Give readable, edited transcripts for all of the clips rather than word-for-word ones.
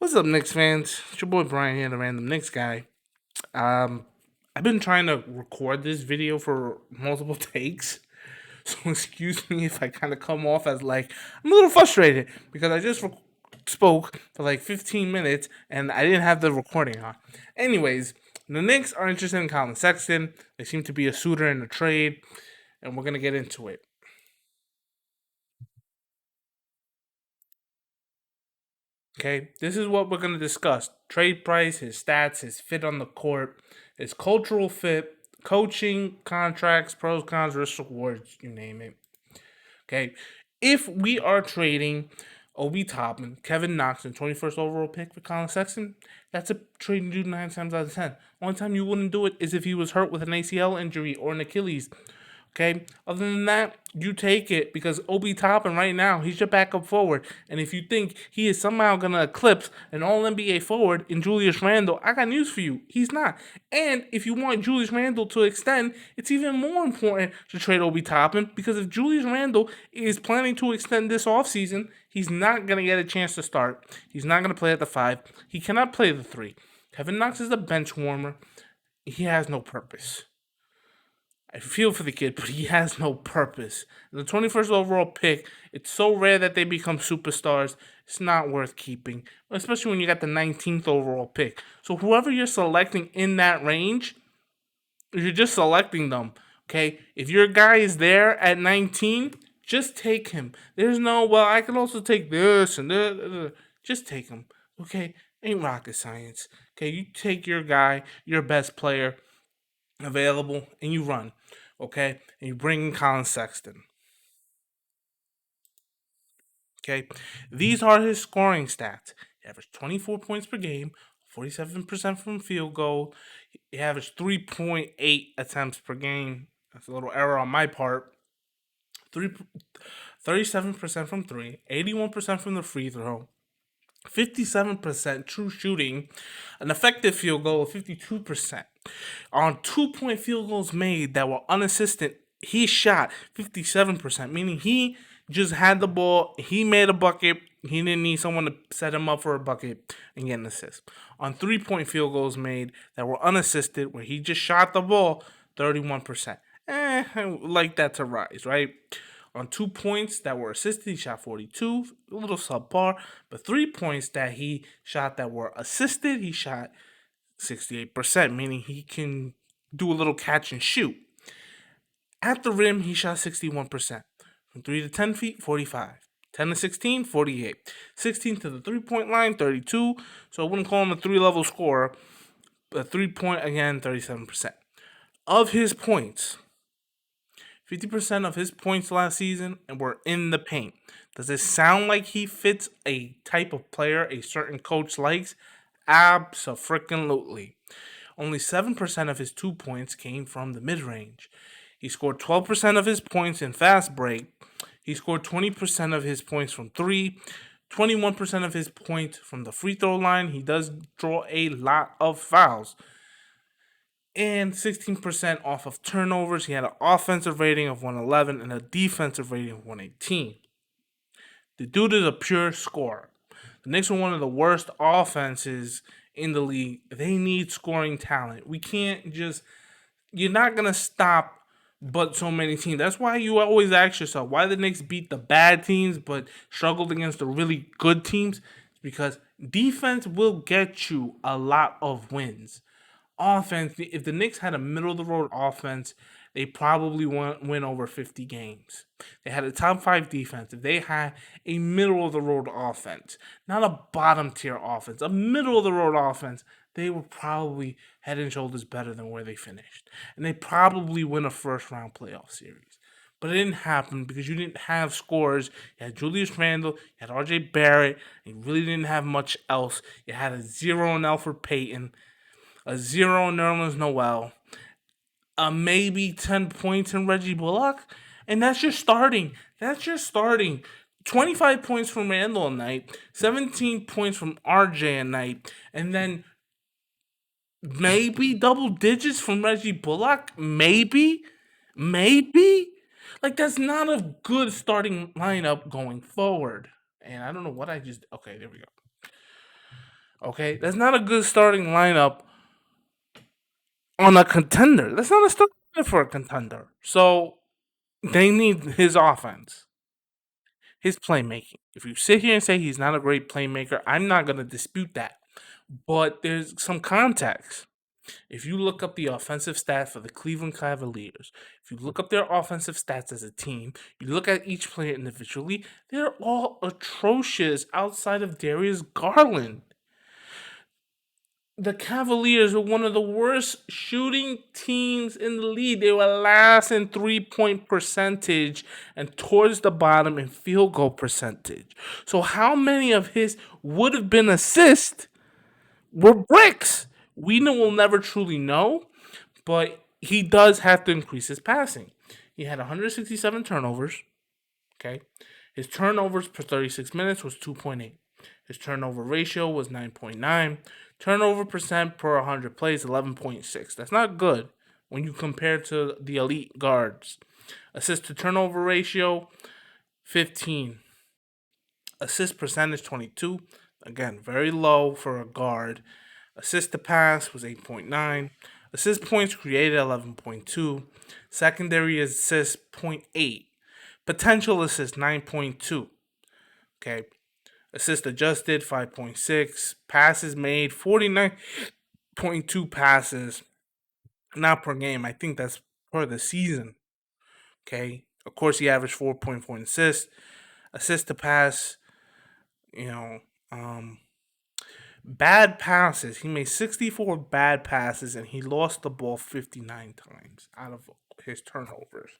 What's up, Knicks fans? It's your boy Brian here, the random Knicks guy. Um, I've been trying to record this video for multiple takes, so excuse me if I kind of come off as like I'm a little frustrated because I just spoke for like 15 minutes and I didn't have the recording on. Anyways, the Knicks are interested in Colin Sexton. They seem to be a suitor in the trade, and we're gonna get into it. Okay, this is what we're going to discuss: trade price, his stats, his fit on the court, his cultural fit, coaching, contracts, pros, cons, risk, rewards, you name it. Okay, if we are trading Obi Toppin, Kevin Knox, and 21st overall pick for Colin Sexton, that's a trade you do 9 times out of 10. Only time you wouldn't do it is if he was hurt with an ACL injury or an Achilles. Okay. Other than that, you take it because Obi Toppin right now, he's your backup forward. And if you think he is somehow gonna eclipse an all NBA forward in Julius Randle, I got news for you. He's not. And if you want Julius Randle to extend, it's even more important to trade Obi Toppin because if Julius Randle is planning to extend this offseason, he's not gonna get a chance to start. He's not gonna play at the 5. He cannot play the 3. Kevin Knox is a bench warmer. He has no purpose. I feel for the kid, but he has no purpose. The 21st overall pick, it's so rare that they become superstars. It's not worth keeping, especially when you got the 19th overall pick. So whoever you're selecting in that range, you're just selecting them. Okay, if your guy is there at 19, just take him. There's no, well, I can also take this and this. Just take him. Okay, ain't rocket science. Okay, you take your guy, your best player available, and you run. Okay, and you bring in Colin Sexton. Okay, these are his scoring stats. He averaged 24 points per game, 47% from field goal. He averaged 3.8 attempts per game. That's a little error on my part. 37% from three, 81% from the free throw, 57% true shooting, an effective field goal of 52%. On 2 point field goals made that were unassisted, he shot 57%, meaning he just had the ball, he made a bucket, he didn't need someone to set him up for a bucket and get an assist. On 3 point field goals made that were unassisted, where he just shot the ball, 31%. I like that to rise, right? On 2 points that were assisted, he shot 42, a little subpar. But 3 points that he shot that were assisted, he shot 68%, meaning he can do a little catch and shoot. At the rim, he shot 61%. From 3 to 10 feet, 45. 10 to 16, 48. 16 to the 3 point line, 32. So I wouldn't call him a 3 level scorer. But 3 point, again, 37%. Of his points, 50% of his points last season and were in the paint. Does it sound like he fits a type of player a certain coach likes? Abso-freaking-lutely. Only 7% of his 2 points came from the mid range. He scored 12% of his points in fast break. He scored 20% of his points from three, 21% of his points from the free throw line. He does draw a lot of fouls. And 16% off of turnovers. He had an offensive rating of 111 and a defensive rating of 118. The dude is a pure scorer. The Knicks are one of the worst offenses in the league. They need scoring talent. We can't just, you're not going to stop but so many teams. That's why you always ask yourself why the Knicks beat the bad teams but struggled against the really good teams. It's because defense will get you a lot of wins. Offense, if the Knicks had a middle of the road offense, they probably win over 50 games. They had a top 5 defense. If they had a middle of the road offense, not a bottom tier offense, a middle of the road offense, they were probably head and shoulders better than where they finished. And they probably win a first round playoff series. But it didn't happen because you didn't have scores. You had Julius Randle, you had RJ Barrett, and you really didn't have much else. You had a 0 in Alfred Payton, a 0 in Nerlens Noel, a maybe 10 points in Reggie Bullock, and that's just starting. That's just starting. 25 points from Randall a night, 17 points from RJ a night, and then maybe double digits from Reggie Bullock. Maybe. Maybe. Like, that's not a good starting lineup going forward. And I don't know what I just. Okay, there we go. Okay, that's not a good starting lineup on a contender. That's not a starting lineup for a contender. So they need his offense, his playmaking. If you sit here and say he's not a great playmaker, I'm not going to dispute that. But there's some context. If you look up the offensive stats for the Cleveland Cavaliers, if you look up their offensive stats as a team, you look at each player individually, they're all atrocious outside of Darius Garland. The Cavaliers were one of the worst shooting teams in the league. They were last in 3-point percentage and towards the bottom in field goal percentage. So, how many of his would have been assists were bricks? Will never truly know, but he does have to increase his passing. He had 167 turnovers. Okay. His turnovers per 36 minutes was 2.8. His turnover ratio was 9.9. Turnover percent per 100 plays, 11.6. That's not good when you compare to the elite guards. Assist to turnover ratio, 15. Assist percentage, 22. Again, very low for a guard. Assist to pass was 8.9. Assist points created, 11.2. Secondary assist, 0.8. Potential assist, 9.2. Okay. Assist adjusted, 5.6. Passes made, 49.2 passes. Not per game. I think that's per the season. Okay. Of course, he averaged 4.4 assists. Assist to pass, you know, bad passes. He made 64 bad passes and he lost the ball 59 times out of his turnovers.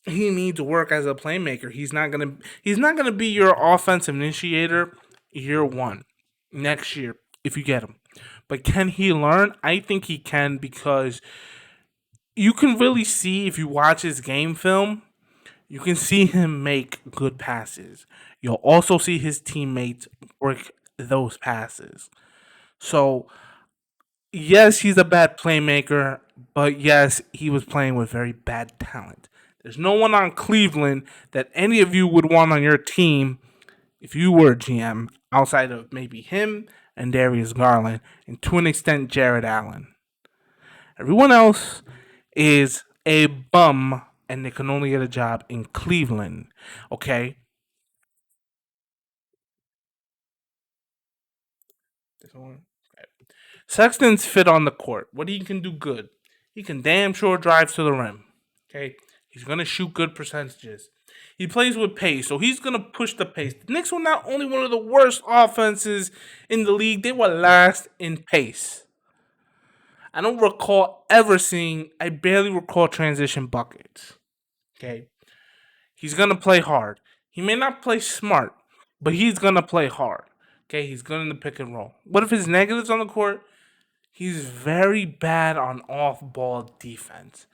He needs to work as a playmaker. He's not gonna be your offensive initiator year one. Next year, if you get him. But can he learn? I think he can because you can really see if you watch his game film, you can see him make good passes. You'll also see his teammates work those passes. So, yes, he's a bad playmaker, but yes, he was playing with very bad talent. There's no one on Cleveland that any of you would want on your team if you were a GM outside of maybe him and Darius Garland, and to an extent, Jared Allen. Everyone else is a bum and they can only get a job in Cleveland. Okay? Sexton's fit on the court. What he can do good. He can damn sure drive to the rim. Okay? He's going to shoot good percentages. He plays with pace, so he's going to push the pace. The Knicks were not only one of the worst offenses in the league, they were last in pace. I don't recall ever seeing, I barely recall transition buckets. Okay? He's going to play hard. He may not play smart, but he's going to play hard. Okay? He's good in the pick and roll. What if his negatives on the court? He's very bad on off ball defense.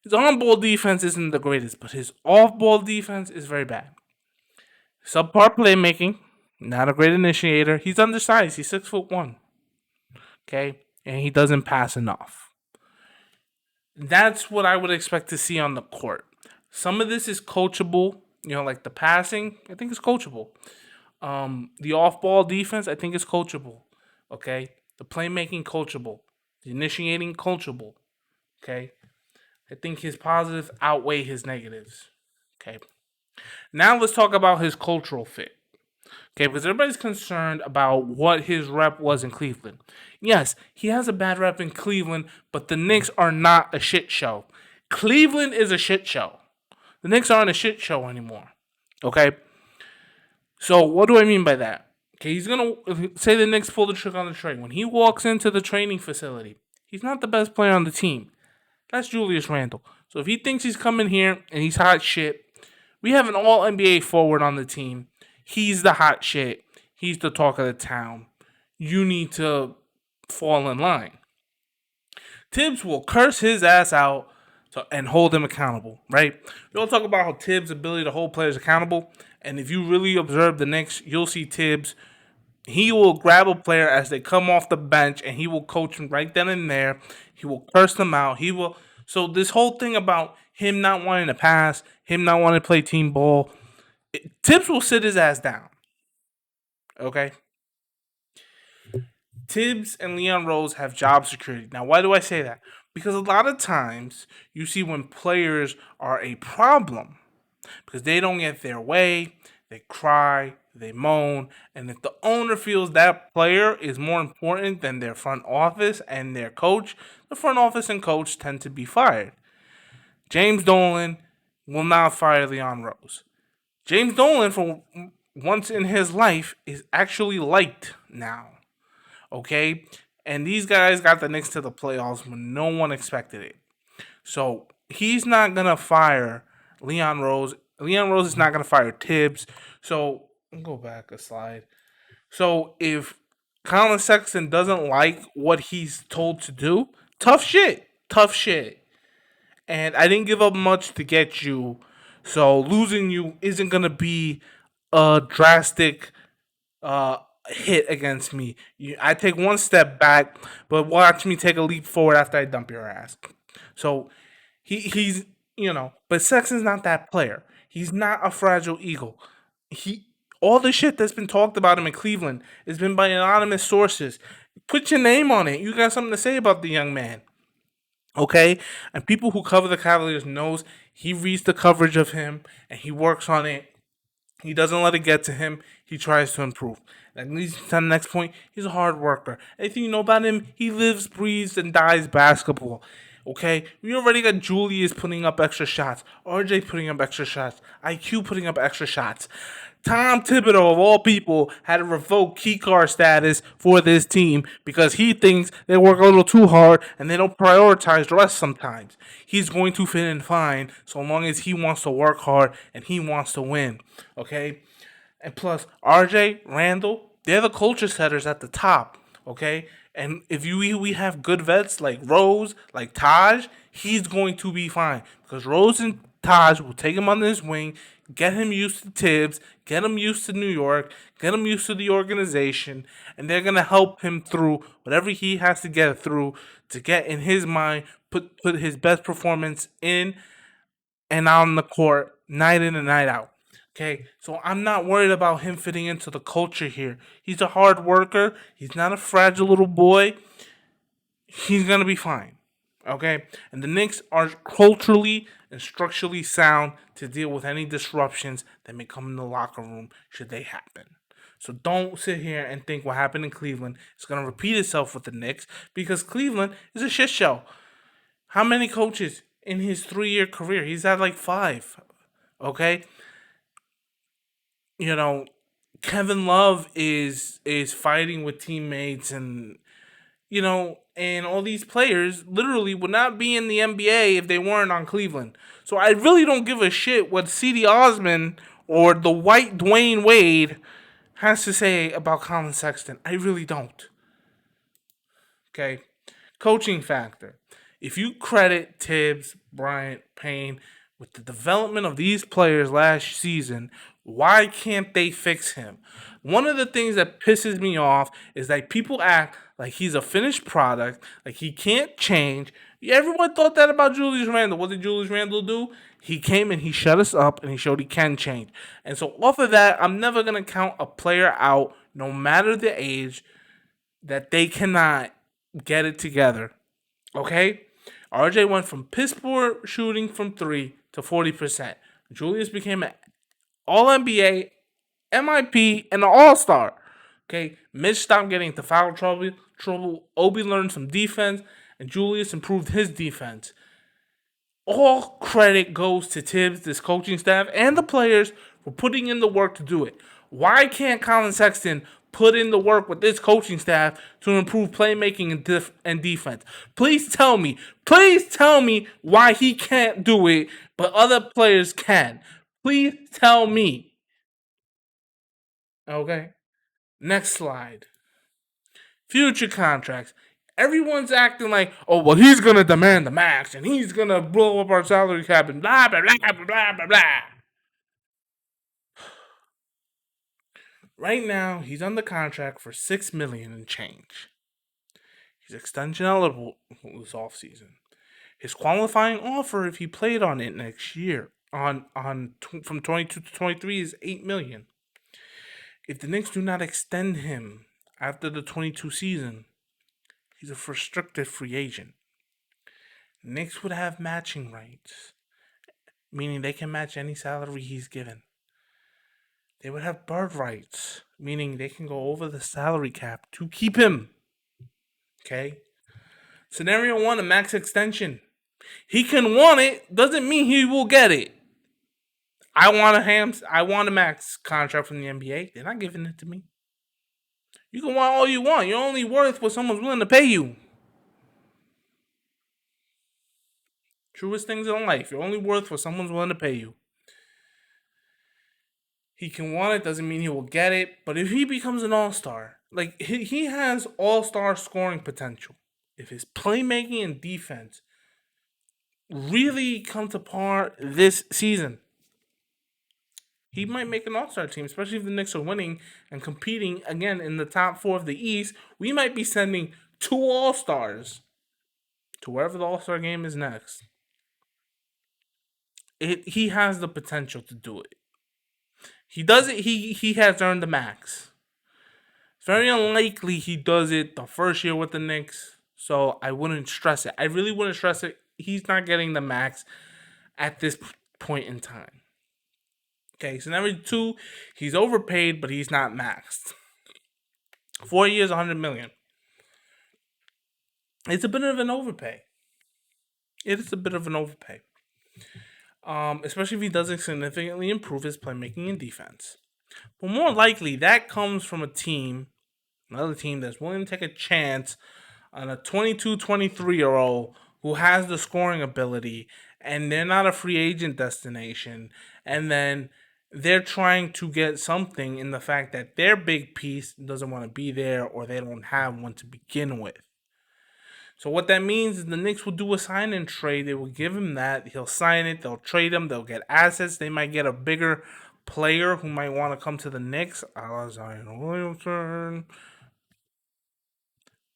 His on ball defense isn't the greatest, but his off ball defense is very bad. Subpar playmaking, not a great initiator. He's undersized. He's 6'1". Okay? And he doesn't pass enough. That's what I would expect to see on the court. Some of this is coachable, like the passing, I think it's coachable. The off ball defense, I think is coachable. Okay? The playmaking, coachable. The initiating, coachable. Okay? I think his positives outweigh his negatives. Okay? Now let's talk about his cultural fit. Okay, because everybody's concerned about what his rep was in Cleveland. Yes, he has a bad rep in Cleveland, but the Knicks are not a shit show. Cleveland is a shit show. The Knicks aren't a shit show anymore. Okay? So, what do I mean by that? Okay, he's going to say the Knicks pull the trigger on the trade. When he walks into the training facility, he's not the best player on the team. That's Julius Randle. So, if he thinks he's coming here and he's hot shit, we have an all NBA forward on the team. He's the hot shit. He's the talk of the town. You need to fall in line. Tibbs will curse his ass out and hold him accountable, right? We all talk about how Tibbs' ability to hold players accountable. And if you really observe the Knicks, you'll see Tibbs. He will grab a player as they come off the bench and he will coach them right then and there. He will curse them out. So this whole thing about him not wanting to pass, him not wanting to play team ball, Tibbs will sit his ass down. Okay, Tibbs and Leon Rose have job security. Now, why do I say that? Because a lot of times you see when players are a problem because they don't get their way, they cry, they moan, and if the owner feels that player is more important than their front office and their coach, the front office and coach tend to be fired. James Dolan will not fire Leon Rose. James Dolan, for once in his life, is actually liked now. Okay? And these guys got the Knicks to the playoffs when no one expected it. So he's not gonna fire Leon Rose. Leon Rose is not gonna fire Tibbs. So go back a slide. So if Colin Sexton doesn't like what he's told to do, tough shit. Tough shit. And I didn't give up much to get you. So losing you isn't gonna be a drastic hit against me. I take one step back, but watch me take a leap forward after I dump your ass. So he's but Sexton's not that player. He's not a fragile eagle. He All the shit that's been talked about him in Cleveland has been by anonymous sources. Put your name on it. You got something to say about the young man. Okay? And people who cover the Cavaliers knows he reads the coverage of him and he works on it. He doesn't let it get to him. He tries to improve. That leads to the next point. He's a hard worker. Anything you know about him, he lives, breathes, and dies basketball. Okay? We already got Julius putting up extra shots. RJ putting up extra shots. IQ putting up extra shots. Tom Thibodeau, of all people, had to revoke keycard status for this team because he thinks they work a little too hard and they don't prioritize rest sometimes. He's going to fit in fine so long as he wants to work hard and he wants to win. Okay? And plus, RJ, Randall, they're the culture setters at the top. Okay? And if we have good vets like Rose, like Taj, he's going to be fine because Rose and Taj will take him under his wing, get him used to Tibbs, get him used to New York, get him used to the organization, and they're gonna help him through whatever he has to get through to get in his mind, put his best performance in and on the court, night in and night out. Okay, so I'm not worried about him fitting into the culture here. He's a hard worker. He's not a fragile little boy. He's gonna be fine. Okay, and the Knicks are culturally and structurally sound to deal with any disruptions that may come in the locker room should they happen. So don't sit here and think what happened in Cleveland is going to repeat itself with the Knicks because Cleveland is a shit show. How many coaches in his 3-year career? He's had like 5. Okay, you know, Kevin Love is fighting with teammates and all these players literally would not be in the NBA if they weren't on Cleveland. So I really don't give a shit what C.D. Osman or the white Dwayne Wade has to say about Colin Sexton. I really don't. Okay? Coaching factor. If you credit Tibbs, Bryant, Payne with the development of these players last season, why can't they fix him? One of the things that pisses me off is that people act like he's a finished product, like he can't change. Everyone thought that about Julius Randle. What did Julius Randle do? He came and he shut us up and he showed he can change. And so off of that, I'm never gonna count a player out, no matter the age, that they cannot get it together. Okay? RJ went from piss poor shooting from 3 to 40%. Julius became an All NBA, MIP, and an All Star. Okay? Mitch stopped getting into foul trouble. Obi learned some defense, and Julius improved his defense. All credit goes to Tibbs, this coaching staff, and the players for putting in the work to do it. Why can't Colin Sexton put in the work with this coaching staff to improve playmaking and defense? Please tell me why he can't do it, but other players can. Please tell me. Okay. Next slide. Future contracts. Everyone's acting like, oh, well, he's going to demand the max and he's going to blow up our salary cap and blah, blah, blah, blah, blah, blah, blah. Right now, he's under contract for $6 million and change. He's extension eligible this offseason. His qualifying offer, if he played on it next year, from 22 to 23, is $8 million. If the Knicks do not extend him after the 22 season, he's a restricted free agent. Knicks would have matching rights, meaning they can match any salary he's given. They would have bird rights, meaning they can go over the salary cap to keep him. Okay? Scenario one, a max extension. He can want it, doesn't mean he will get it. I want a max contract from the NBA. They're not giving it to me. You can want all you want. You're only worth what someone's willing to pay you. Truest things in life. You're only worth what someone's willing to pay you. He can want it, doesn't mean he will get it. But if he becomes an all-star, like he has all-star scoring potential. If his playmaking and defense really come to par this season, he might make an all-star team, especially if the Knicks are winning and competing again in the top 4 of the East. We might be sending 2 all-stars to wherever the all-star game is next. He has the potential to do it. He does it. He has earned the max. It's very unlikely he does it the first year with the Knicks, so I wouldn't stress it. I really wouldn't stress it. He's not getting the max at this point in time. Okay, so number 2, he's overpaid, but he's not maxed. 4 years, $100 million. It's a bit of an overpay. It is a bit of an overpay. Especially if he doesn't significantly improve his playmaking and defense. But more likely, that comes from another team that's willing to take a chance on a 22, 23-year-old who has the scoring ability, and they're not a free agent destination, and then they're trying to get something in the fact that their big piece doesn't want to be there or they don't have one to begin with. So what that means is the Knicks will do a sign and trade. They will give him that. He'll sign it. They'll trade him. They'll get assets. They might get a bigger player who might want to come to the Knicks. Zion Williamson.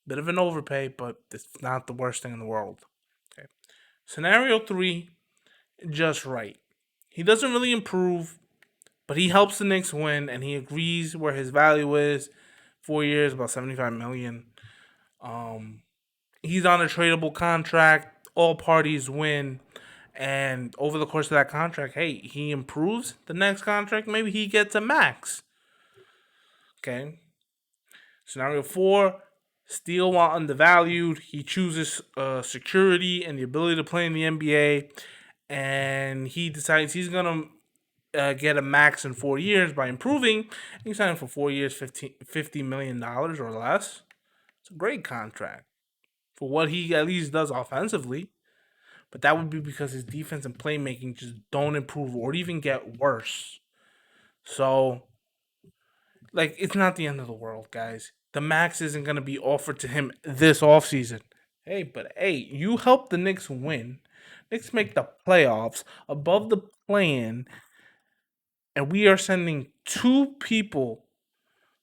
Bit of an overpay, but it's not the worst thing in the world. Okay. Scenario 3, just right. He doesn't really improve, but he helps the Knicks win, and he agrees where his value is. 4 years, about $75 million. He's on a tradable contract. All parties win. And over the course of that contract, hey, he improves. The next contract, maybe he gets a max. Okay. Scenario 4, still while undervalued. He chooses security and the ability to play in the NBA. And he decides he's going to get a max in 4 years by improving. He signed for 4 years, $50 million or less. It's a great contract for what he at least does offensively. But that would be because his defense and playmaking just don't improve or even get worse. So, like, it's not the end of the world, guys. The max isn't going to be offered to him this offseason. Hey, you help the Knicks win. Knicks make the playoffs above the play-in, and we are sending 2 people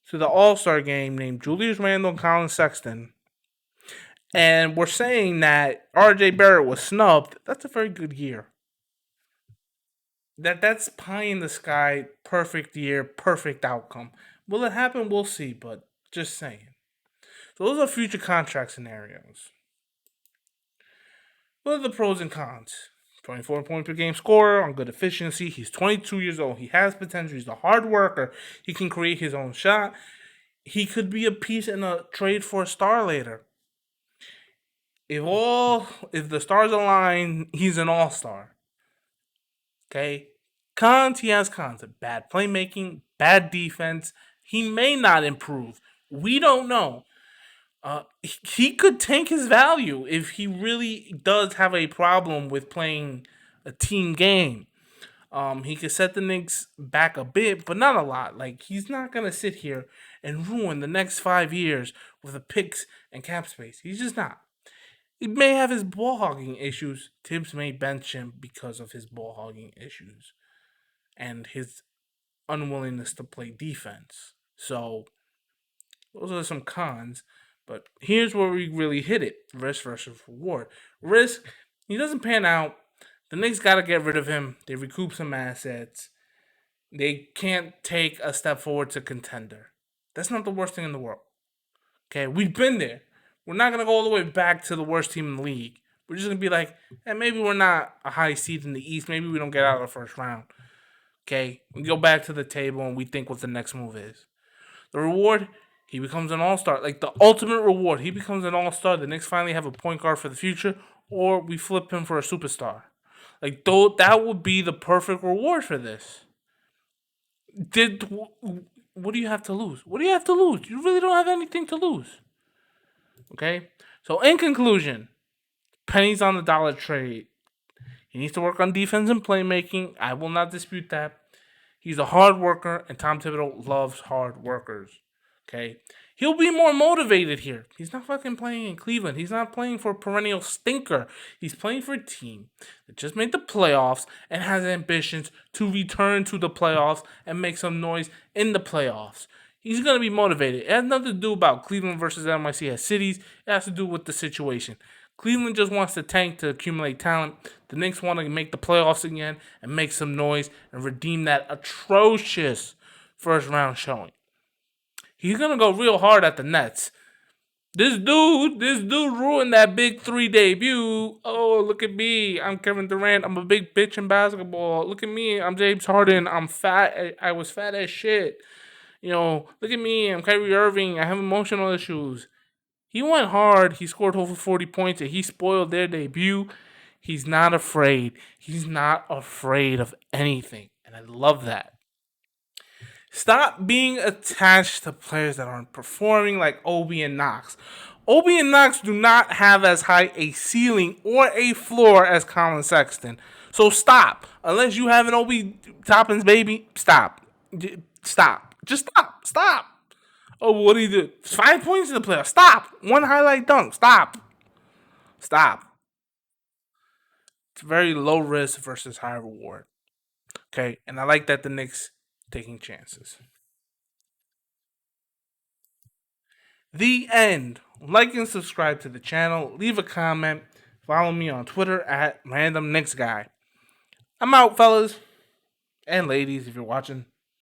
to the All-Star game named Julius Randle and Colin Sexton. And we're saying that RJ Barrett was snubbed. That's a very good year. That's pie in the sky, perfect year, perfect outcome. Will it happen? We'll see, but just saying. So those are future contract scenarios. What are the pros and cons? 24 point per game scorer on good efficiency. He's 22 years old. He has potential. He's a hard worker. He can create his own shot. He could be a piece in a trade for a star later. If the stars align, he's an all-star. Okay? Cons, he has cons. Bad playmaking, bad defense. He may not improve. We don't know. He could tank his value if he really does have a problem with playing a team game. He could set the Knicks back a bit, but not a lot. Like, he's not going to sit here and ruin the next 5 years with the picks and cap space. He's just not. He may have his ball hogging issues. Tibbs may bench him because of his ball hogging issues and his unwillingness to play defense. So, those are some cons. But here's where we really hit it. Risk versus reward. Risk, he doesn't pan out. The Knicks got to get rid of him. They recoup some assets. They can't take a step forward to contender. That's not the worst thing in the world. Okay, we've been there. We're not gonna go all the way back to the worst team in the league. We're just gonna be like, maybe we're not a high seed in the East. Maybe we don't get out of the first round. Okay, we go back to the table and we think what the next move is. The reward, he becomes an all-star. Like the ultimate reward, he becomes an all-star. The Knicks finally have a point guard for the future, or we flip him for a superstar. Like though that would be the perfect reward for this. Did what do you have to lose? What do you have to lose? You really don't have anything to lose. Okay? So in conclusion, pennies on the dollar trade. He needs to work on defense and playmaking. I will not dispute that. He's a hard worker, and Tom Thibodeau loves hard workers. Okay? He'll be more motivated here. He's not fucking playing in Cleveland. He's not playing for a perennial stinker. He's playing for a team that just made the playoffs and has ambitions to return to the playoffs and make some noise in the playoffs. He's going to be motivated. It has nothing to do about Cleveland versus NYC as cities. It has to do with the situation. Cleveland just wants to tank to accumulate talent. The Knicks want to make the playoffs again and make some noise and redeem that atrocious first round showing. He's going to go real hard at the Nets. This dude ruined that big 3 debut. Oh, look at me. I'm Kevin Durant. I'm a big bitch in basketball. Look at me. I'm James Harden. I'm fat. I was fat as shit. Look at me. I'm Kyrie Irving. I have emotional issues. He went hard. He scored over 40 points, and he spoiled their debut. He's not afraid. He's not afraid of anything, and I love that. Stop being attached to players that aren't performing like Obi and Knox. Obi and Knox do not have as high a ceiling or a floor as Colin Sexton. So stop. Unless you have an Obi Toppins baby, stop. Stop. Just stop. Stop. Oh, what do you do? 5 points in the playoffs. Stop. One highlight dunk. Stop. Stop. It's very low risk versus high reward. Okay, and I like that the Knicks taking chances. The end. Like and subscribe to the channel. Leave a comment. Follow me on Twitter at Random Knicks Guy. I'm out, fellas and ladies, if you're watching.